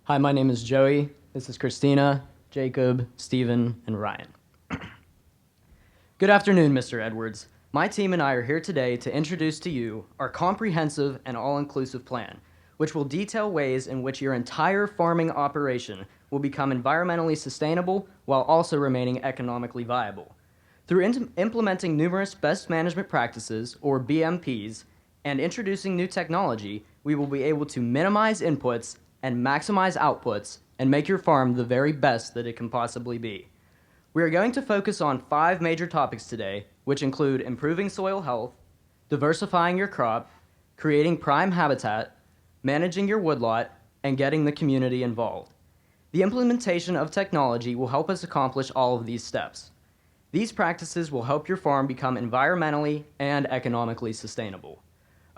Hi, my name is Joey. This is Christina, Jacob, Steven, and Ryan. Good afternoon, Mr. Edwards. My team and I are here today to introduce to you our comprehensive and all-inclusive plan, which will detail ways in which your entire farming operation will become environmentally sustainable while also remaining economically viable. Through implementing numerous best management practices, or BMPs, and introducing new technology, we will be able to minimize inputs and maximize outputs and make your farm the very best that it can possibly be. We are going to focus on 5 major topics today, which include improving soil health, diversifying your crop, creating prime habitat, managing your woodlot, and getting the community involved. The implementation of technology will help us accomplish all of these steps. These practices will help your farm become environmentally and economically sustainable.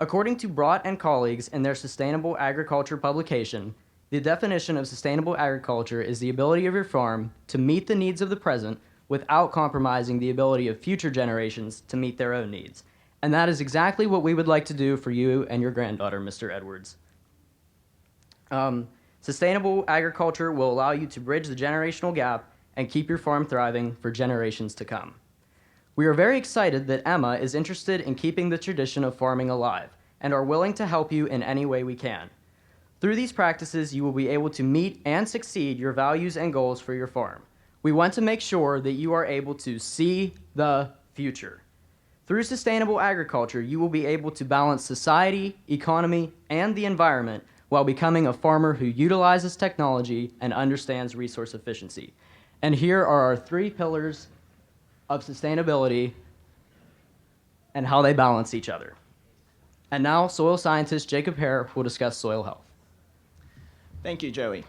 According to Brott and colleagues in their Sustainable Agriculture publication, the definition of sustainable agriculture is the ability of your farm to meet the needs of the present without compromising the ability of future generations to meet their own needs. And that is exactly what we would like to do for you and your granddaughter, Mr. Edwards. Sustainable agriculture will allow you to bridge the generational gap and keep your farm thriving for generations to come. We are very excited that Emma is interested in keeping the tradition of farming alive and are willing to help you in any way we can. Through these practices, you will be able to meet and succeed your values and goals for your farm. We want to make sure that you are able to see the future. Through sustainable agriculture, you will be able to balance society, economy, and the environment while becoming a farmer who utilizes technology and understands resource efficiency. And here are our 3 pillars of sustainability and how they balance each other. And now, soil scientist Jacob Hare will discuss soil health. Thank you, Joey.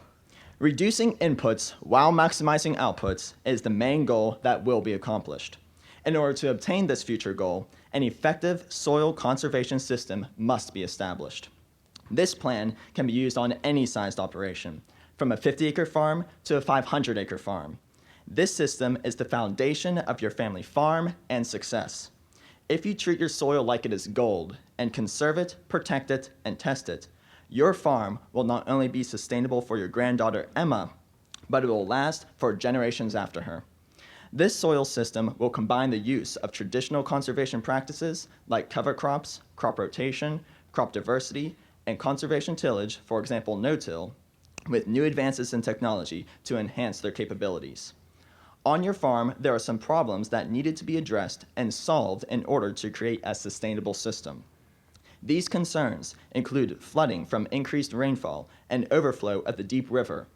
Reducing inputs while maximizing outputs is the main goal that will be accomplished. In order to obtain this future goal, an effective soil conservation system must be established. This plan can be used on any sized operation, from a 50-acre farm to a 500-acre farm. This system is the foundation of your family farm and success. If you treat your soil like it is gold and conserve it, protect it, and test it, your farm will not only be sustainable for your granddaughter Emma, but it will last for generations after her. This soil system will combine the use of traditional conservation practices like cover crops, crop rotation, crop diversity, and conservation tillage, for example no-till, with new advances in technology to enhance their capabilities. On your farm, there are some problems that needed to be addressed and solved in order to create a sustainable system. These concerns include flooding from increased rainfall and overflow of the deep river,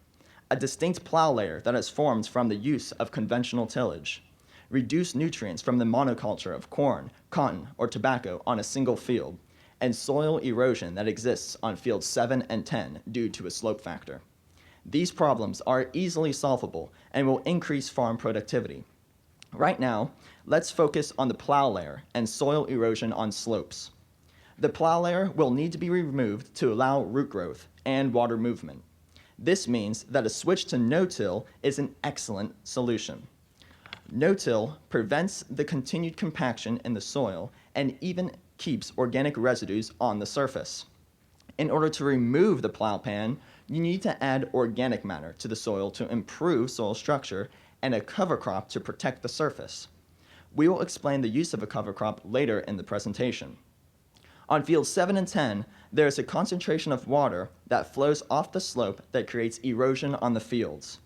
a distinct plow layer that is formed from the use of conventional tillage, reduced nutrients from the monoculture of corn, cotton, or tobacco on a single field, and soil erosion that exists on fields 7 and 10 due to a slope factor. These problems are easily solvable and will increase farm productivity. Right now, let's focus on the plow layer and soil erosion on slopes. The plow layer will need to be removed to allow root growth and water movement. This means that a switch to no-till is an excellent solution. No-till prevents the continued compaction in the soil and even keeps organic residues on the surface. In order to remove the plow pan, you need to add organic matter to the soil to improve soil structure and a cover crop to protect the surface. We will explain the use of a cover crop later in the presentation. On fields 7 and 10, there is a concentration of water that flows off the slope that creates erosion on the fields.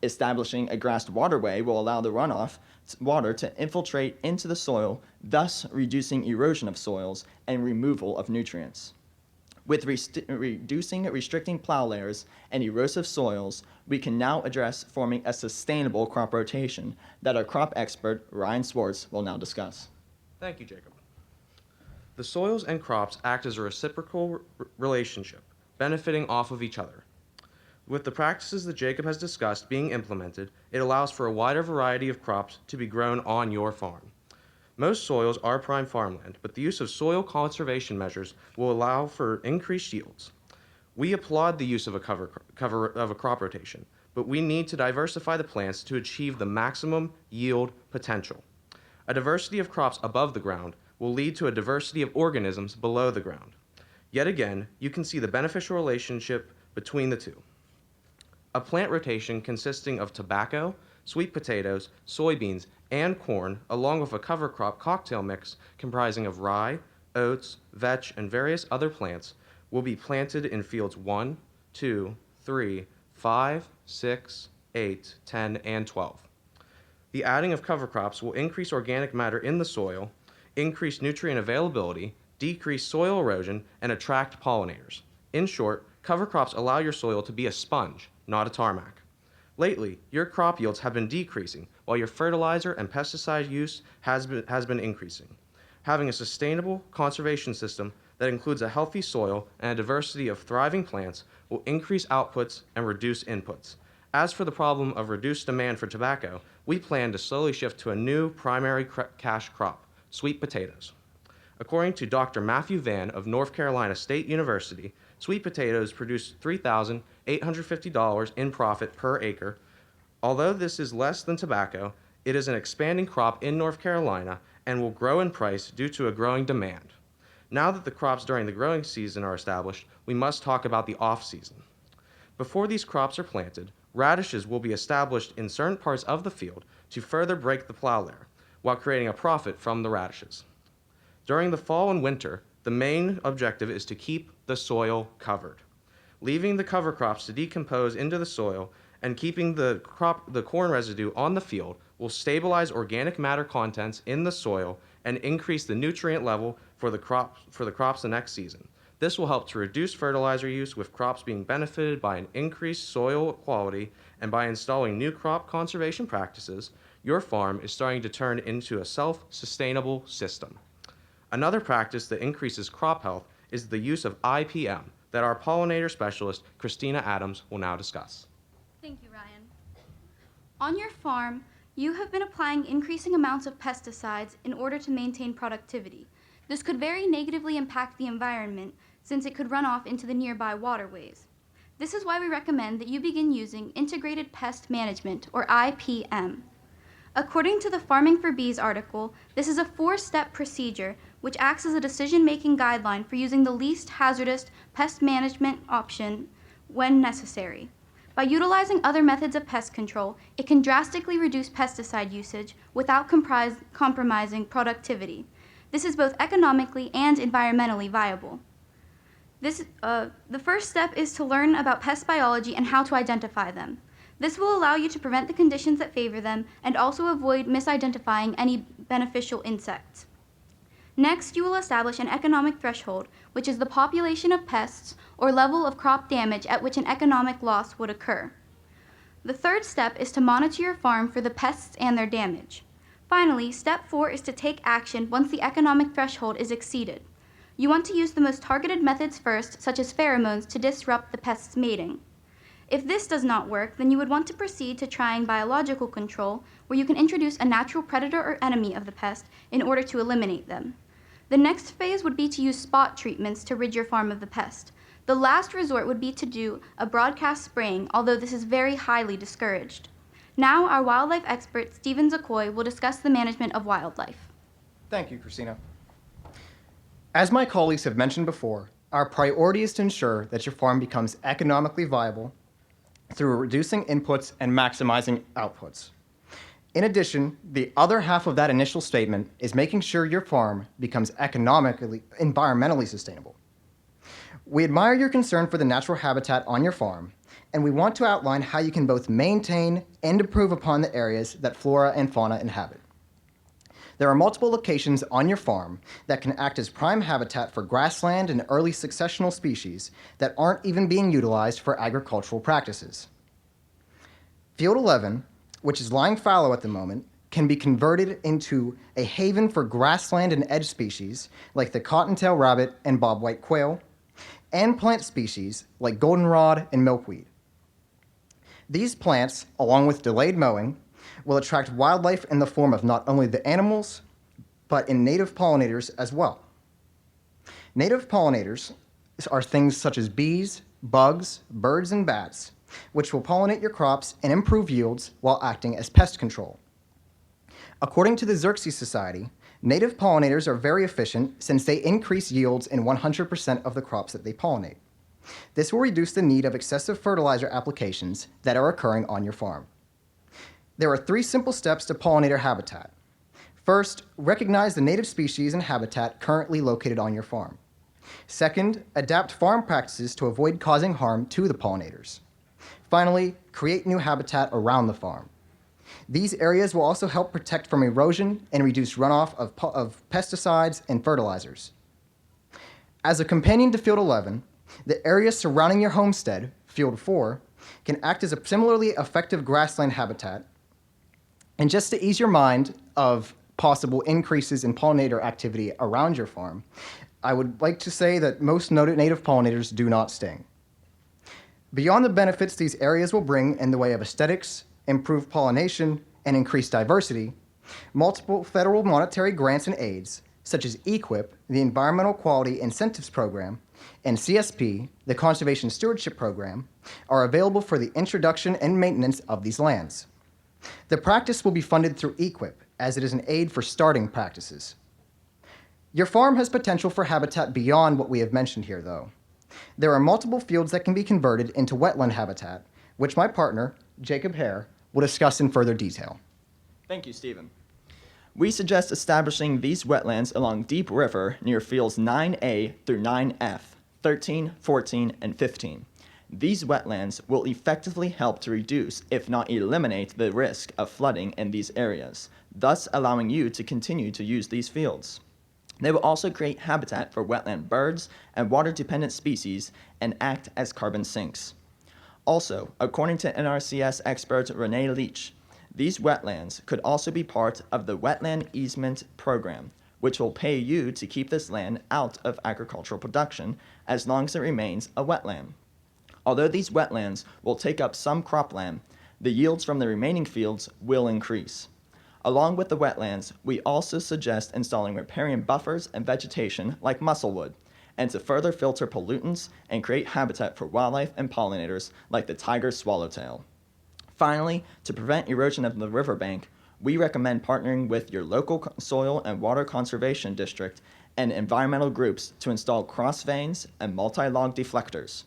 Establishing a grassed waterway will allow the runoff water to infiltrate into the soil, thus reducing erosion of soils and removal of nutrients. With restricting plow layers and erosive soils, we can now address forming a sustainable crop rotation that our crop expert, Ryan Swartz, will now discuss. Thank you, Jacob. The soils and crops act as a reciprocal relationship, benefiting off of each other. With the practices that Jacob has discussed being implemented, it allows for a wider variety of crops to be grown on your farm. Most soils are prime farmland, but the use of soil conservation measures will allow for increased yields. We applaud the use of a crop rotation, but we need to diversify the plants to achieve the maximum yield potential. A diversity of crops above the ground will lead to a diversity of organisms below the ground. Yet again, you can see the beneficial relationship between the two. A plant rotation consisting of tobacco, sweet potatoes, soybeans, and corn, along with a cover crop cocktail mix comprising of rye, oats, vetch, and various other plants, will be planted in fields 1, 2, 3, 5, 6, 8, 10, and 12. The adding of cover crops will increase organic matter in the soil, increase nutrient availability, decrease soil erosion, and attract pollinators. In short, cover crops allow your soil to be a sponge, not a tarmac. Lately, your crop yields have been decreasing, while your fertilizer and pesticide use has been increasing. Having a sustainable conservation system that includes a healthy soil and a diversity of thriving plants will increase outputs and reduce inputs. As for the problem of reduced demand for tobacco, we plan to slowly shift to a new primary cash crop, sweet potatoes. According to Dr. Matthew Vann of North Carolina State University, sweet potatoes produce $3,850 in profit per acre. Although this is less than tobacco, it is an expanding crop in North Carolina and will grow in price due to a growing demand. Now that the crops during the growing season are established, we must talk about the off-season. Before these crops are planted, radishes will be established in certain parts of the field to further break the plow layer, while creating a profit from the radishes. During the fall and winter, the main objective is to keep the soil covered. Leaving the cover crops to decompose into the soil and keeping the corn residue on the field will stabilize organic matter contents in the soil and increase the nutrient level for the crops the next season. This will help to reduce fertilizer use, with crops being benefited by an increased soil quality, and by installing new crop conservation practices, your farm is starting to turn into a self-sustainable system. Another practice that increases crop health is the use of IPM that our pollinator specialist, Christina Adams, will now discuss. Thank you, Ryan. On your farm, you have been applying increasing amounts of pesticides in order to maintain productivity. This could very negatively impact the environment, since it could run off into the nearby waterways. This is why we recommend that you begin using Integrated Pest Management, or IPM. According to the Farming for Bees article, this is a 4-step procedure which acts as a decision-making guideline for using the least hazardous pest management option when necessary. By utilizing other methods of pest control, it can drastically reduce pesticide usage without compromising productivity. This is both economically and environmentally viable. The first step is to learn about pest biology and how to identify them. This will allow you to prevent the conditions that favor them and also avoid misidentifying any beneficial insects. Next, you will establish an economic threshold, which is the population of pests or level of crop damage at which an economic loss would occur. The third step is to monitor your farm for the pests and their damage. Finally, step 4 is to take action once the economic threshold is exceeded. You want to use the most targeted methods first, such as pheromones, to disrupt the pest's mating. If this does not work, then you would want to proceed to trying biological control, where you can introduce a natural predator or enemy of the pest in order to eliminate them. The next phase would be to use spot treatments to rid your farm of the pest. The last resort would be to do a broadcast spraying, although this is very highly discouraged. Now, our wildlife expert, Stephen Zakoy, will discuss the management of wildlife. Thank you, Christina. As my colleagues have mentioned before, our priority is to ensure that your farm becomes economically viable through reducing inputs and maximizing outputs. In addition, the other half of that initial statement is making sure your farm becomes environmentally sustainable. We admire your concern for the natural habitat on your farm, and we want to outline how you can both maintain and improve upon the areas that flora and fauna inhabit. There are multiple locations on your farm that can act as prime habitat for grassland and early successional species that aren't even being utilized for agricultural practices. Field 11, which is lying fallow at the moment, can be converted into a haven for grassland and edge species like the cottontail rabbit and bobwhite quail, and plant species like goldenrod and milkweed. These plants, along with delayed mowing, will attract wildlife in the form of not only the animals, but in native pollinators as well. Native pollinators are things such as bees, bugs, birds, and bats, which will pollinate your crops and improve yields while acting as pest control. According to the Xerces Society, native pollinators are very efficient since they increase yields in 100% of the crops that they pollinate. This will reduce the need of excessive fertilizer applications that are occurring on your farm. There are 3 simple steps to pollinator habitat. First, recognize the native species and habitat currently located on your farm. Second, adapt farm practices to avoid causing harm to the pollinators. Finally, create new habitat around the farm. These areas will also help protect from erosion and reduce runoff of pesticides and fertilizers. As a companion to Field 11, the area surrounding your homestead, Field 4, can act as a similarly effective grassland habitat. And just to ease your mind of possible increases in pollinator activity around your farm, I would like to say that most native pollinators do not sting. Beyond the benefits these areas will bring in the way of aesthetics, improved pollination, and increased diversity, multiple federal monetary grants and aids, such as EQIP, the Environmental Quality Incentives Program, and CSP, the Conservation Stewardship Program, are available for the introduction and maintenance of these lands. The practice will be funded through EQIP, as it is an aid for starting practices. Your farm has potential for habitat beyond what we have mentioned here, though. There are multiple fields that can be converted into wetland habitat, which my partner, Jacob Hare, will discuss in further detail. Thank you, Stephen. We suggest establishing these wetlands along Deep River near fields 9A through 9F, 13, 14, and 15. These wetlands will effectively help to reduce, if not eliminate, the risk of flooding in these areas, thus allowing you to continue to use these fields. They will also create habitat for wetland birds and water-dependent species and act as carbon sinks. Also, according to NRCS expert Renee Leach, these wetlands could also be part of the Wetland Easement Program, which will pay you to keep this land out of agricultural production as long as it remains a wetland. Although these wetlands will take up some cropland, the yields from the remaining fields will increase. Along with the wetlands, we also suggest installing riparian buffers and vegetation like musclewood, and to further filter pollutants and create habitat for wildlife and pollinators like the tiger swallowtail. Finally, to prevent erosion of the riverbank, we recommend partnering with your local soil and water conservation district and environmental groups to install cross veins and multi-log deflectors.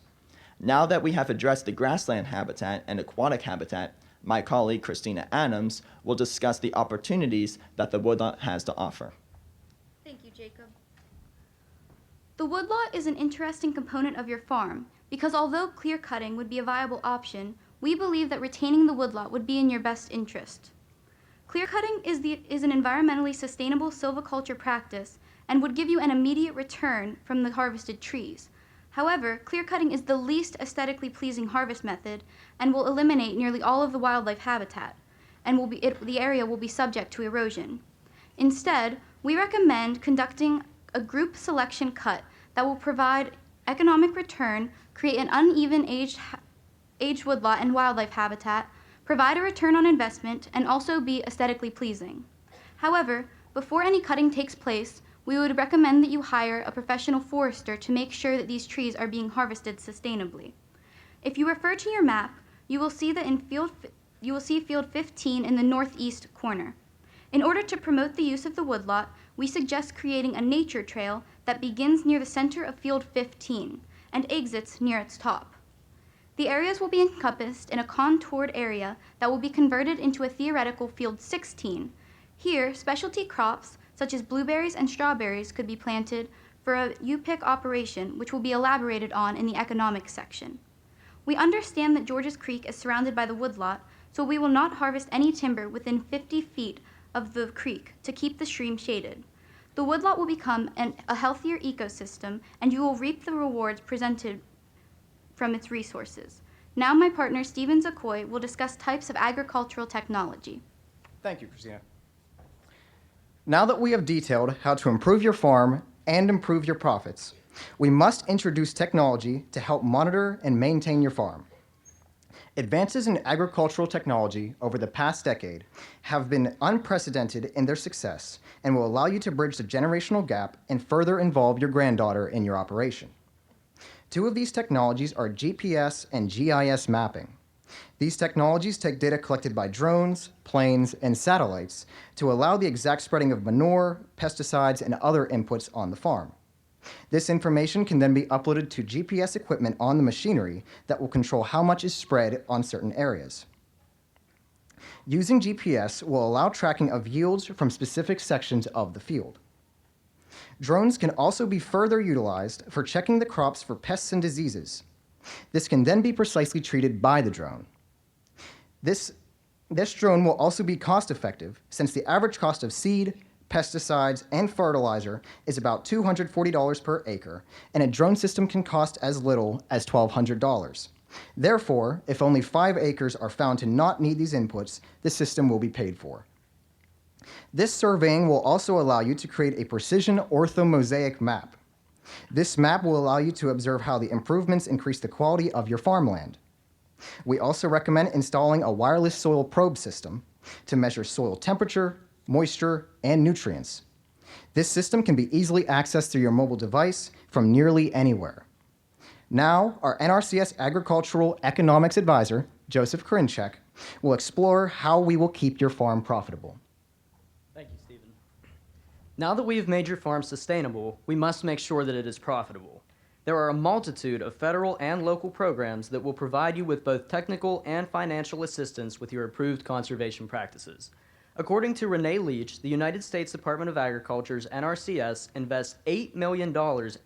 Now that we have addressed the grassland habitat and aquatic habitat, my colleague Christina Adams will discuss the opportunities that the woodlot has to offer. Thank you, Jacob. The woodlot is an interesting component of your farm because although clear cutting would be a viable option, we believe that retaining the woodlot would be in your best interest. Clear cutting is an environmentally sustainable silviculture practice and would give you an immediate return from the harvested trees. However, clear cutting is the least aesthetically pleasing harvest method and will eliminate nearly all of the wildlife habitat, and the area will be subject to erosion. Instead, we recommend conducting a group selection cut that will provide economic return, create an uneven aged woodlot and wildlife habitat, provide a return on investment, and also be aesthetically pleasing. However, before any cutting takes place, we would recommend that you hire a professional forester to make sure that these trees are being harvested sustainably. If you refer to your map, you will see field 15 in the northeast corner. In order to promote the use of the woodlot, we suggest creating a nature trail that begins near the center of field 15 and exits near its top. The areas will be encompassed in a contoured area that will be converted into a theoretical field 16. Here, specialty crops such as blueberries and strawberries could be planted for a U-pick operation, which will be elaborated on in the economics section. We understand that Georges Creek is surrounded by the woodlot, so we will not harvest any timber within 50 feet of the creek to keep the stream shaded. The woodlot will become a healthier ecosystem, and you will reap the rewards presented from its resources. Now my partner, Stephen Zakoy, will discuss types of agricultural technology. Thank you, Christina. Now that we have detailed how to improve your farm and improve your profits, we must introduce technology to help monitor and maintain your farm. Advances in agricultural technology over the past decade have been unprecedented in their success and will allow you to bridge the generational gap and further involve your granddaughter in your operation. Two of these technologies are GPS and GIS mapping. These technologies take data collected by drones, planes, and satellites to allow the exact spreading of manure, pesticides, and other inputs on the farm. This information can then be uploaded to GPS equipment on the machinery that will control how much is spread on certain areas. Using GPS will allow tracking of yields from specific sections of the field. Drones can also be further utilized for checking the crops for pests and diseases. This can then be precisely treated by the drone. This drone will also be cost-effective since the average cost of seed, pesticides, and fertilizer is about $240 per acre, and a drone system can cost as little as $1,200. Therefore, if only 5 acres are found to not need these inputs, the system will be paid for. This surveying will also allow you to create a precision orthomosaic map. This map will allow you to observe how the improvements increase the quality of your farmland. We also recommend installing a wireless soil probe system to measure soil temperature, moisture, and nutrients. This system can be easily accessed through your mobile device from nearly anywhere. Now, our NRCS Agricultural Economics Advisor, Joseph Korinchek, will explore how we will keep your farm profitable. Thank you, Stephen. Now that we have made your farm sustainable, we must make sure that it is profitable. There are a multitude of federal and local programs that will provide you with both technical and financial assistance with your approved conservation practices. According to Renee Leach, the United States Department of Agriculture's NRCS invests $8 million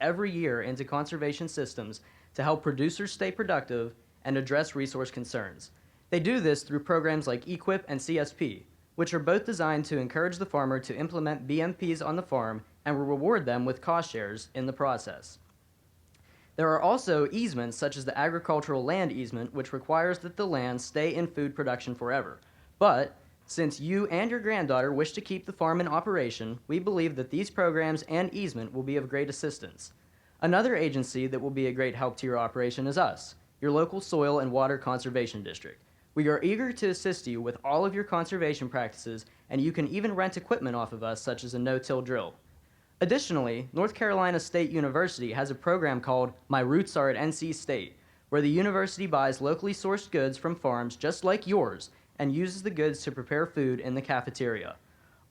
every year into conservation systems to help producers stay productive and address resource concerns. They do this through programs like EQIP and CSP, which are both designed to encourage the farmer to implement BMPs on the farm and will reward them with cost shares in the process. There are also easements such as the agricultural land easement, which requires that the land stay in food production forever. But since you and your granddaughter wish to keep the farm in operation, we believe that these programs and easement will be of great assistance. Another agency that will be a great help to your operation is us, your local soil and water conservation district. We are eager to assist you with all of your conservation practices, and you can even rent equipment off of us, such as a no-till drill. Additionally, North Carolina State University has a program called My Roots Are at NC State, where the university buys locally sourced goods from farms just like yours and uses the goods to prepare food in the cafeteria.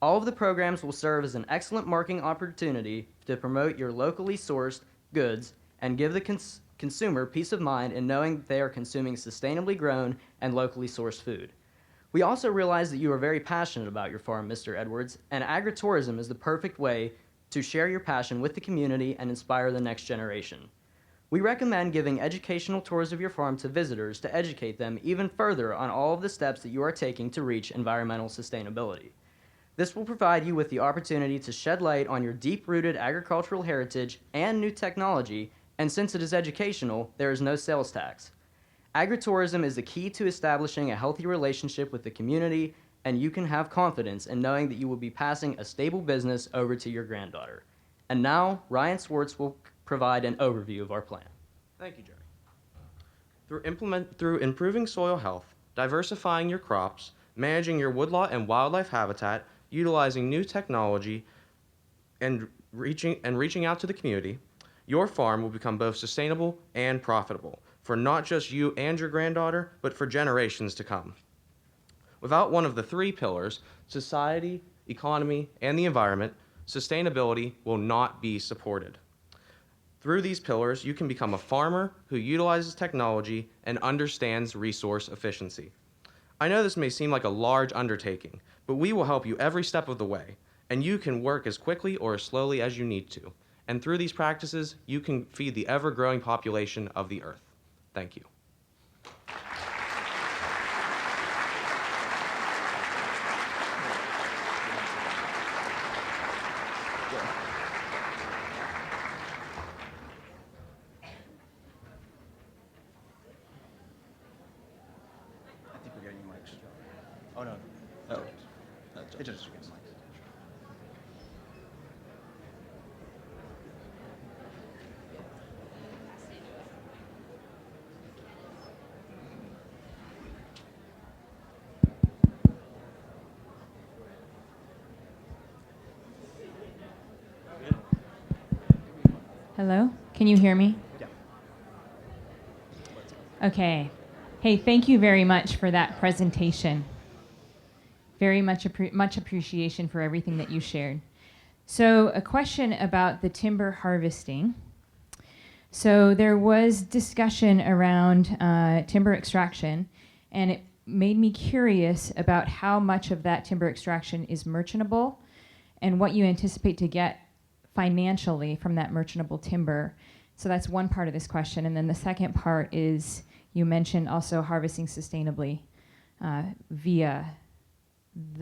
All of the programs will serve as an excellent marketing opportunity to promote your locally sourced goods and give the consumer peace of mind in knowing that they are consuming sustainably grown and locally sourced food. We also realize that you are very passionate about your farm, Mr. Edwards, and agritourism is the perfect way to share your passion with the community and inspire the next generation. We recommend giving educational tours of your farm to visitors to educate them even further on all of the steps that you are taking to reach environmental sustainability. This will provide you with the opportunity to shed light on your deep-rooted agricultural heritage and new technology, and since it is educational, there is no sales tax. Agritourism is the key to establishing a healthy relationship with the community, and you can have confidence in knowing that you will be passing a stable business over to your granddaughter. And now, Ryan Swartz will provide an overview of our plan. Thank you, Jerry. Through improving soil health, diversifying your crops, managing your woodlot and wildlife habitat, utilizing new technology, and reaching out to the community, your farm will become both sustainable and profitable for not just you and your granddaughter, but for generations to come. Without one of the 3 pillars, society, economy, and the environment, sustainability will not be supported. Through these pillars, you can become a farmer who utilizes technology and understands resource efficiency. I know this may seem like a large undertaking, but we will help you every step of the way, and you can work as quickly or as slowly as you need to. And through these practices, you can feed the ever-growing population of the earth. Thank you. I think we're getting mics. Oh, no. Oh. It just gets mics. Hello? Can you hear me? Yeah. Okay. Hey, thank you very much for that presentation. Very much appreciation for everything that you shared. So a question about the timber harvesting. So there was discussion around timber extraction, and it made me curious about how much of that timber extraction is merchantable and what you anticipate to get financially from that merchantable timber. So that's one part of this question. And then the second part is you mentioned also harvesting sustainably via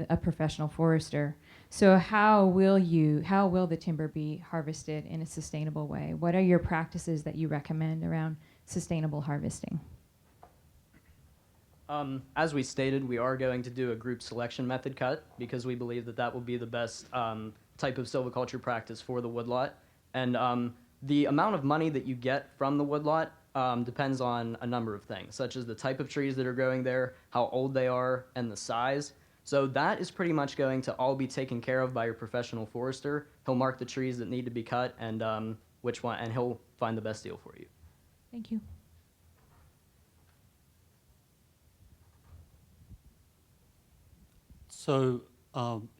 a professional forester. So how will the timber be harvested in a sustainable way? What are your practices that you recommend around sustainable harvesting? As we stated, we are going to do a group selection method cut because we believe that that will be the best type of silviculture practice for the woodlot. And the amount of money that you get from the woodlot depends on a number of things, such as the type of trees that are growing there, how old they are, and the size. So that is pretty much going to all be taken care of by your professional forester. He'll mark the trees that need to be cut and which one, and he'll find the best deal for you. Thank you. So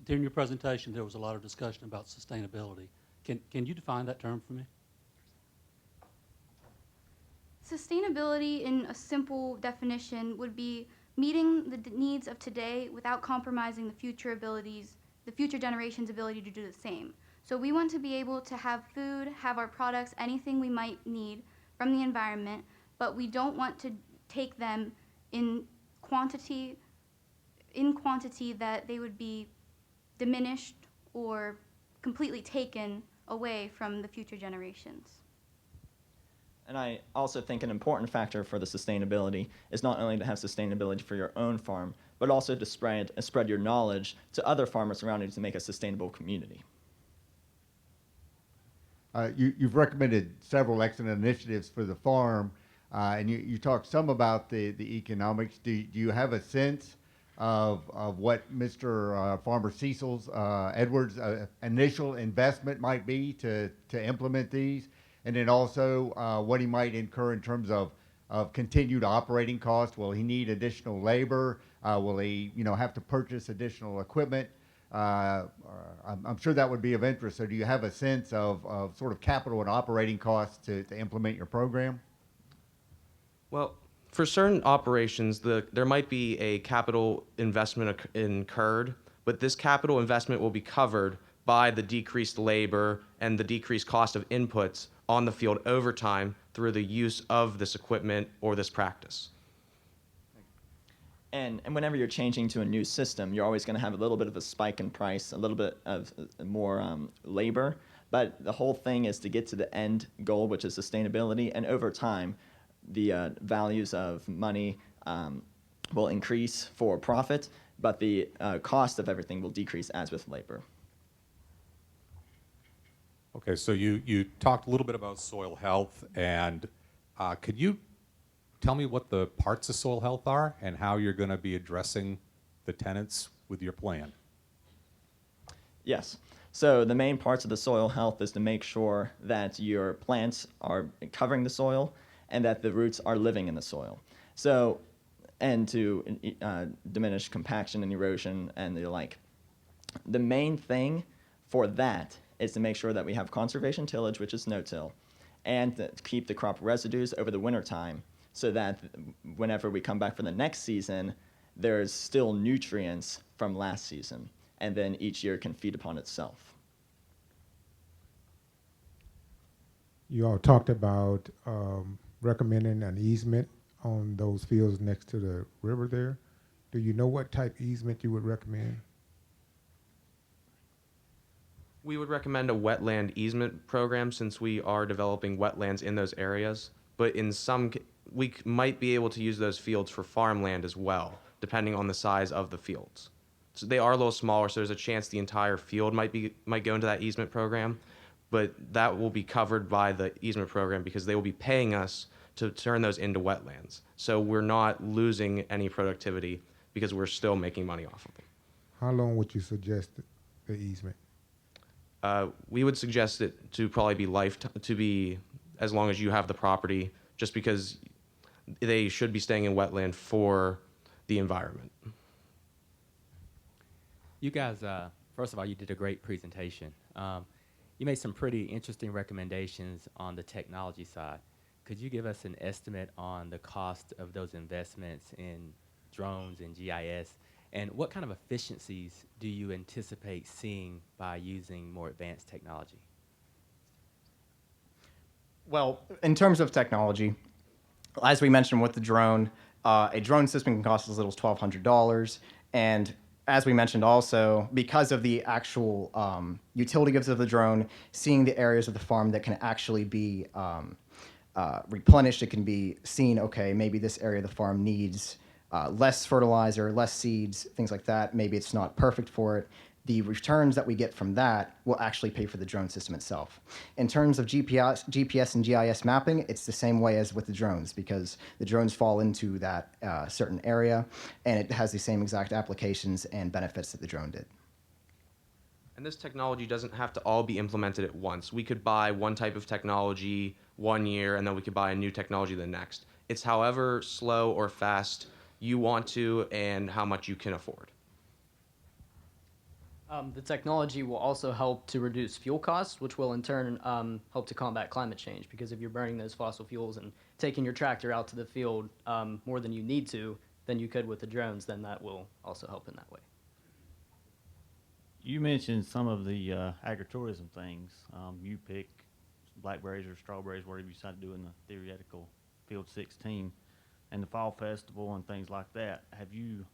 during your presentation, there was a lot of discussion about sustainability. Can you define that term for me? Sustainability, in a simple definition, would be meeting the needs of today without compromising the future generations' ability to do the same. So we want to be able to have food, have our products, anything we might need from the environment, but we don't want to take them in quantity that they would be diminished or completely taken away from the future generations. And I also think an important factor for the sustainability is not only to have sustainability for your own farm, but also to spread your knowledge to other farmers around you to make a sustainable community. You've recommended several excellent initiatives for the farm, and you talked some about the economics. Do you have a sense of what Mr. Farmer Cecil's Edwards' initial investment might be to implement these? And then also what he might incur in terms of continued operating costs. Will he need additional labor? Will he, have to purchase additional equipment? I'm sure that would be of interest. So do you have a sense of sort of capital and operating costs to implement your program? Well, for certain operations, there might be a capital investment incurred, but this capital investment will be covered by the decreased labor and the decreased cost of inputs on the field over time through the use of this equipment or this practice. And whenever you're changing to a new system, you're always going to have a little bit of a spike in price, a little bit of more labor. But the whole thing is to get to the end goal, which is sustainability. And over time, the values of money will increase for profit, but the cost of everything will decrease as with labor. Okay, so you talked a little bit about soil health, and could you tell me what the parts of soil health are and how you're going to be addressing the tenants with your plan? Yes. So the main parts of the soil health is to make sure that your plants are covering the soil and that the roots are living in the soil. So, and to diminish compaction and erosion and the like. The main thing for that is to make sure that we have conservation tillage, which is no-till, and to keep the crop residues over the winter time so that whenever we come back for the next season, there's still nutrients from last season, and then each year can feed upon itself. You all talked about recommending an easement on those fields next to the river there. Do you know what type easement you would recommend? We would recommend a wetland easement program since we are developing wetlands in those areas. But in we might be able to use those fields for farmland as well, depending on the size of the fields. So they are a little smaller, so there's a chance the entire field might go into that easement program, but that will be covered by the easement program because they will be paying us to turn those into wetlands. So we're not losing any productivity because we're still making money off of them. How long would you suggest the easement? We would suggest it to probably be as long as you have the property, just because they should be staying in wetland for the environment. You guys, first of all, you did a great presentation. You made some pretty interesting recommendations on the technology side. Could you give us an estimate on the cost of those investments in drones and GIS? And what kind of efficiencies do you anticipate seeing by using more advanced technology? Well, in terms of technology, as we mentioned with the drone, a drone system can cost as little as $1,200. And as we mentioned also, because of the actual utility goods of the drone, seeing the areas of the farm that can actually be replenished, it can be seen, okay, maybe this area of the farm needs less fertilizer, less seeds, things like that. Maybe it's not perfect for it. The returns that we get from that will actually pay for the drone system itself. In terms of GPS and GIS mapping, it's the same way as with the drones, because the drones fall into that certain area, and it has the same exact applications and benefits that the drone did. And this technology doesn't have to all be implemented at once. We could buy one type of technology one year, and then we could buy a new technology the next. It's however slow or fast you want to and how much you can afford. The technology will also help to reduce fuel costs, which will in turn help to combat climate change, because if you're burning those fossil fuels and taking your tractor out to the field more than you need to than you could with the drones, then that will also help in that way. You mentioned some of the agritourism things. You pick blackberries or strawberries, whatever you decide to do in the theoretical Field 16, and the Fall Festival and things like that. Have you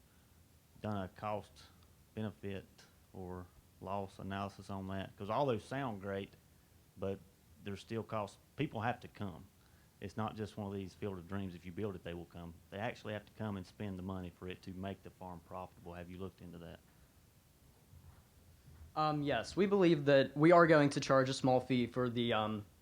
done a cost benefit or loss analysis on that? Because all those sound great, but there's still costs. People have to come. It's not just one of these field of dreams. If you build it, they will come. They actually have to come and spend the money for it to make the farm profitable. Have you looked into that? Yes, we believe that we are going to charge a small fee for the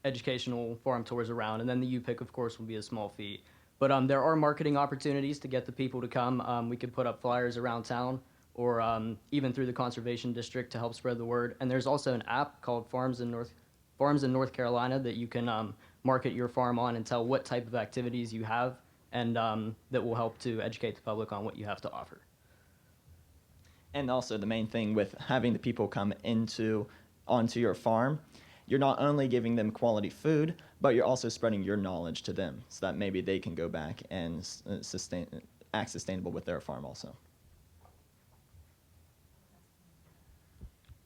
educational farm tours around, and then the U-Pick, of course, will be a small fee. But there are marketing opportunities to get the people to come. We could put up flyers around town, or even through the conservation district to help spread the word. And there's also an app called Farms in North Carolina that you can market your farm on and tell what type of activities you have, and that will help to educate the public on what you have to offer. And also the main thing with having the people come onto your farm, you're not only giving them quality food, but you're also spreading your knowledge to them so that maybe they can go back and act sustainable with their farm also.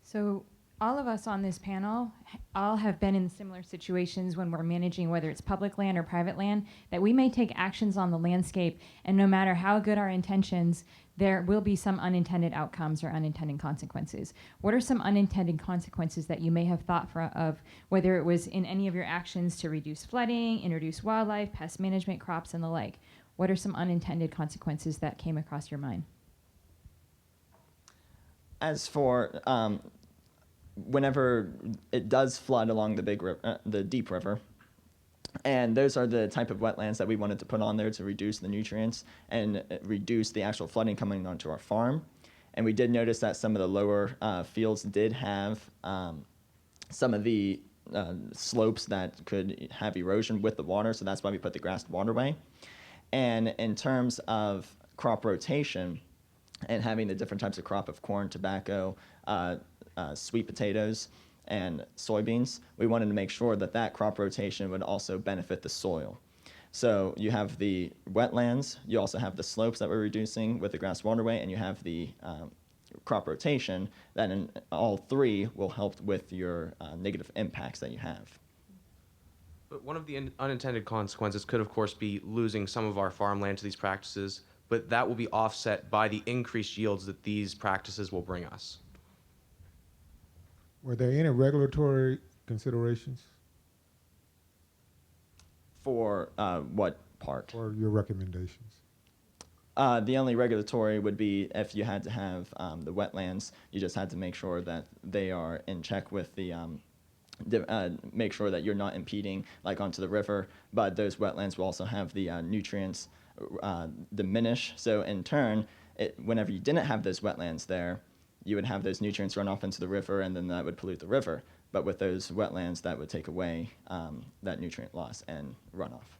So all of us on this panel all have been in similar situations when we're managing, whether it's public land or private land, that we may take actions on the landscape, and no matter how good our intentions, there will be some unintended outcomes or unintended consequences. What are some unintended consequences that you may have thought of, whether it was in any of your actions to reduce flooding, introduce wildlife, pest management, crops, and the like? What are some unintended consequences that came across your mind? As for whenever it does flood along the deep river, and those are the type of wetlands that we wanted to put on there to reduce the nutrients and reduce the actual flooding coming onto our farm. And we did notice that some of the lower fields did have some of the slopes that could have erosion with the water, so that's why we put the grassed waterway. And in terms of crop rotation and having the different types of crop of corn, tobacco, sweet potatoes, and soybeans, we wanted to make sure that that crop rotation would also benefit the soil. So you have the wetlands, you also have the slopes that we're reducing with the grass waterway, and you have the crop rotation that in all three will help with your negative impacts that you have. But one of the unintended consequences could, of course, be losing some of our farmland to these practices, but that will be offset by the increased yields that these practices will bring us. Were there any regulatory considerations For what part? for your recommendations? The only regulatory would be if you had to have the wetlands, you just had to make sure that they are in check with the, make sure that you're not impeding like onto the river, but those wetlands will also have the nutrients diminish. So in turn, whenever you didn't have those wetlands there, you would have those nutrients run off into the river, and then that would pollute the river. But with those wetlands, that would take away that nutrient loss and runoff.